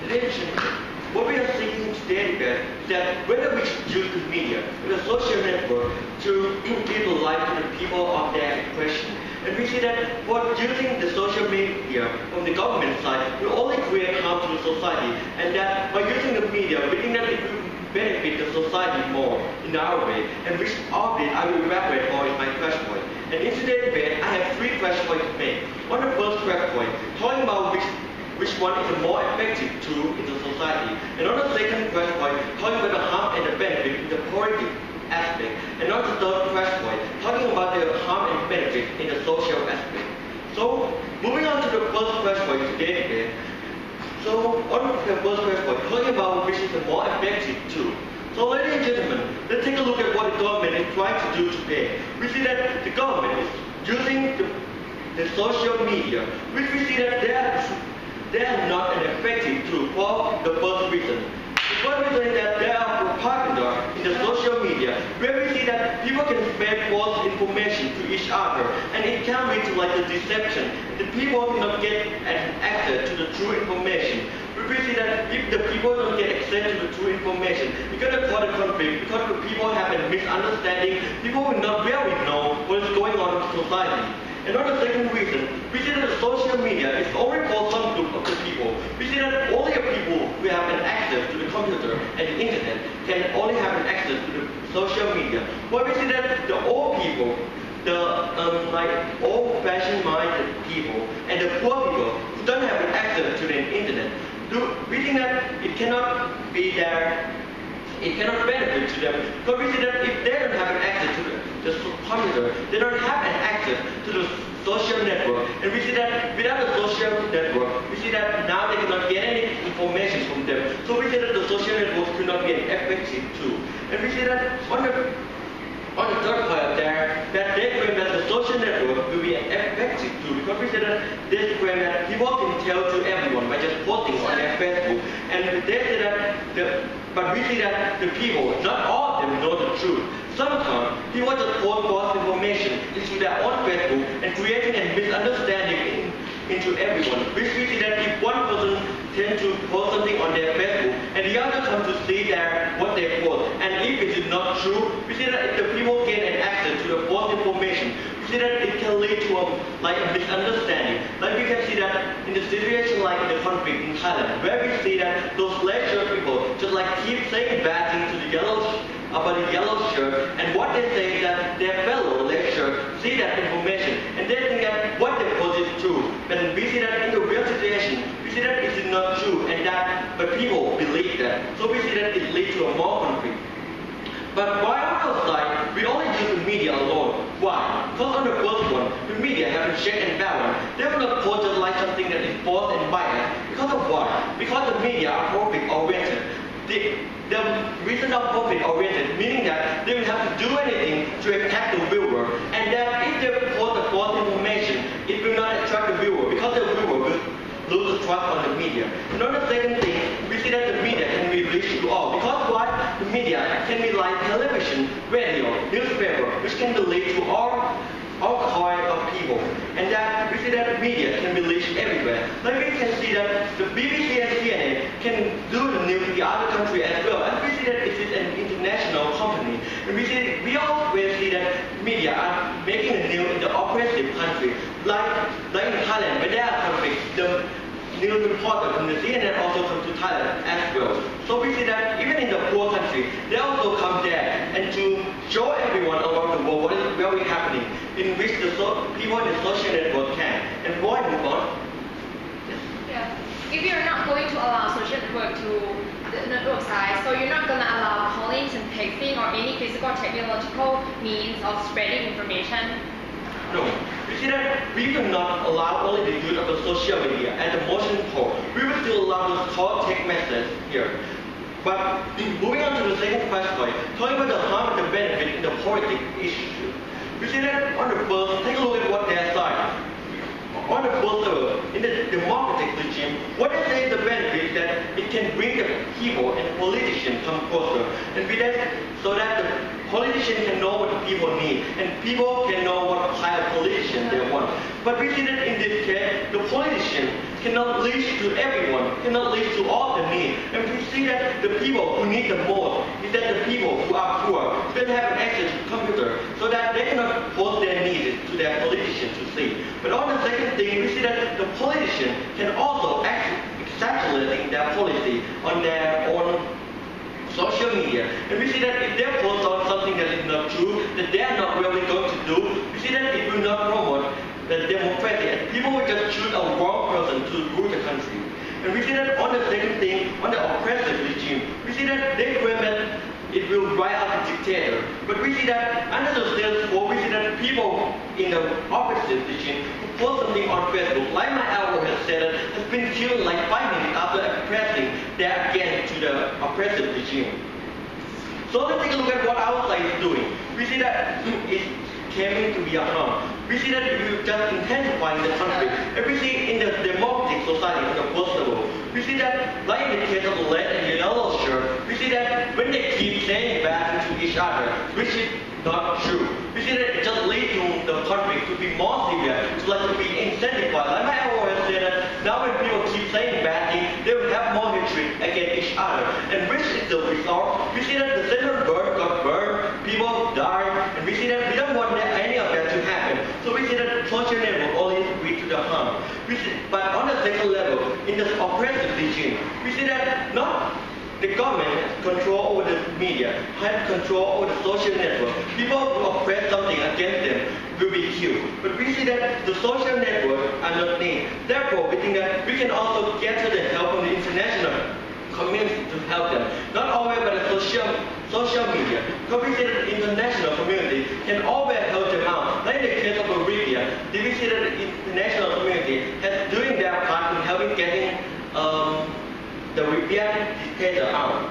In addition, what we are seeking today is that whether we should use the media, the social network, to give a life to the people of their expression. And we see that for using the social media from the government side will only create harm to the society, and that by using the media, we think that it will benefit the society more in our way. And which of it I will elaborate more in my question point. And in today's debate, I have 3 question points to make. On the first question point, talking about which one is a more effective tool in the society. And on the second question point, talking about the harm and the benefit in the political aspect. And on the third question point, talking about the harm and benefit in the social aspect. So, moving on to the first question point today. So, on the first question point, talking about which is the more effective tool. So, ladies and gentlemen, let's take a look at what the government is trying to do today. We see that the government is using the social media, which we see that they are not an effective tool for the first reason. The first reason is that they are propaganda in the social media, where we see that people can spread false information to each other, and it can lead to like a deception. The people cannot get access to the true information. We see that if the people don't get access to the true information, it's going to cause a conflict because the people have a misunderstanding. People will not really know what is going on in society. And on the second reason, we see that the social media is only for some group of the people. We see that only the people who have an access to the computer and the internet can only have an access to the social media. But we see that the old people, the like old-fashioned minded people, and the poor people who don't have an access to the internet, we think that it cannot be there. It cannot benefit to them. Because we see that if they don't have an access to the computer, they don't have an access to the social network. And we see that without the social network, we see that now they cannot get any information from them. So we see that the social network could not be an effective tool. And we see that on the third point there, that they claim that the social network will be an effective tool, because we say that they claim that people can tell to everyone by just posting on their Facebook. And they say that but we see that the people, not all of them know the truth. Sometimes people just post false information into their own Facebook and creating a misunderstanding into everyone. Which we see that if one person tends to post something on their Facebook and the other comes to see what they post, and if it is not true, we see that if the people gain an access to the false information, we see that it can lead to a misunderstanding. Like we can see that in the situation like in the conflict in Thailand, where we see that those lecture people just like keep saying bad things to the about the yellow shirt, and what they say is that their fellow lecturer see that information and they think that what they post is true. And we see that in the real situation, we see that it is not true, and but people believe that. So we see that it leads to a more conflict. But why on our side, we only use the media alone? Why? Because on the first one, the media have a check and balance. They will not post just like something that is false and biased. Because of what? Because the media are profit-oriented. The reason of profit-oriented, meaning that they will have to do anything to attract the viewer, and that if they post the false information, it will not attract the viewer, because the viewer will lose the trust on the media. And on the second thing, we see that the media can be reached to all, because what? The media can be like television, radio, newspaper, which can be reached to all kind of people, and that we see that the media can be reached everywhere. Like we can see that the BBC and CNN can do the news in the other country as well, and we see that it is an international company. And we always see that media are making the news in the oppressive country, like in Thailand, when there are conflicts, the news reporter from the CNN also come to Thailand as well. So we see that even in the poor country, they also come there and to show everyone around the world what is really happening, in which the people in the social network can. And boy, move on. Yes. Yeah. If you're not going to allow social network to the network side, so you're not going to allow callings and texting or any physical technological means of spreading information. No. We see that we will not allow only the use of the social media and the motion call. We will still allow the call text message here. But moving on to the second question point, talking about the harm and the benefit in the political issue. We see that on the first, take a look at what they are saying. On the first level, in the democratic regime, what they say is the benefit that it can bring the people and politicians come closer, and so that the politician can know what the people need, and people can know what kind of politician they want. But we see that in this case, the politician cannot reach to everyone, cannot reach to all the needs. And we see that the people who need the most is that the people who are poor, who don't have access to computer, so that they cannot post their needs to their politicians to see. But on the second thing, we see that the politician can also extrapolating their policy on their own social media. And we see that if they post on something that is not true, that they are not really going to do, we see that it will not promote the democracy, and people will just choose a wrong person to rule the country. And we see that on the second thing, on the oppressive regime, we see that they claim that it will drive out the dictator. But we see that under the status quo, we see that people in the oppressive regime who post something on Facebook, like my elbow has said, has been killed like 5 minutes after expressing their against to the oppressive regime. So let's take a look at what our side is doing. We see that it came into Vietnam. We see that we just intensifying the conflict. And we see in the democratic society, in the post-war, we see that, like in the case of the red and yellow shirt, we see that when they keep saying bad to each other, which is not true. We see that it just leads to the conflict to be more severe, to be incentivized. Like my always said that now when people keep saying bad things, they will have more hatred against each other. And which is the result? We see that the center bird got burned, people died, and we see that we don't want any of that to happen. So we see that social network always lead to the harm. But on the second level, in the oppressive regime, we see that not the government has control over the media, has control over the social network. People who oppress something against them will be killed. But we see that the social network are not needed. Therefore, we think that we can also get to the help of the international community to help them. Not always by the social media. Because we see that the international community can always help them out. Like in the case of Bolivia, we see that the international community has doing their part in helping getting the Libyan dictator out.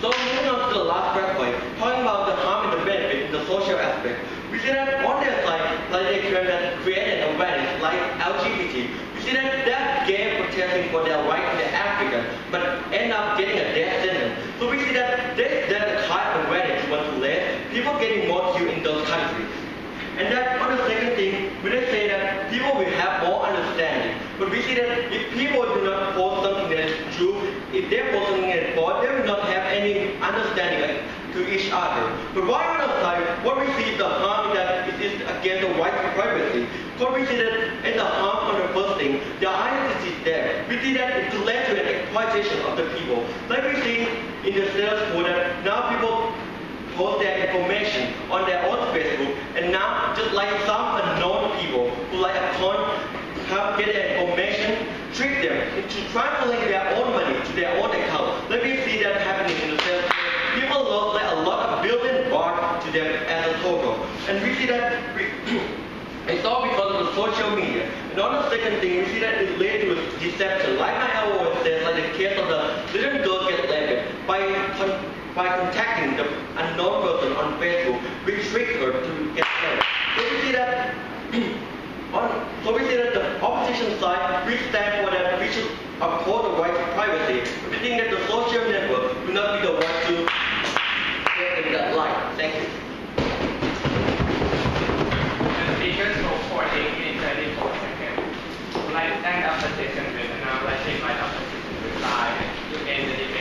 So moving on to the last point, talking about the harm and the benefit in the social aspect. We see that on their side, like they claim that created awareness, like LGBT, we see that they're gay protesting for their right in Africa, but end up getting a death sentence. So we see that there's the kind of awareness you want to let, people getting more killed in those countries. And that on the second thing, we just say that people will have more understanding. But we see that if people do not post something that is true, if they post something that is false, they will not have any understanding to each other. But while on the side, what we see is the harm that it is against the right to privacy. So we see that in the harm on the first thing, the identity is there. We see that it led to an exploitation of the people. Like we see in the status quo that now people post their information on their own Facebook, and now just like some unknown people who like account come get their information, trick them into transferring their own money to their own account. Let me see that happening in the sales. People lost like a lot of billion baht to them as a total, and we see that it's all because of the social media. And on the second thing, we see that it led to a deception. Like my always says, like the case of the little girl get raped by contacting the unknown person on Facebook, we trick her to get married. So we see that the opposition side, we stand for that we should uphold the right to privacy. We think that the social network will not be the one to get in that light. Thank you. The speakers for 14 minutes and 34 seconds. I'd like to thank Dr. Jason and now let's invite Dr. Jason to reply to end the debate.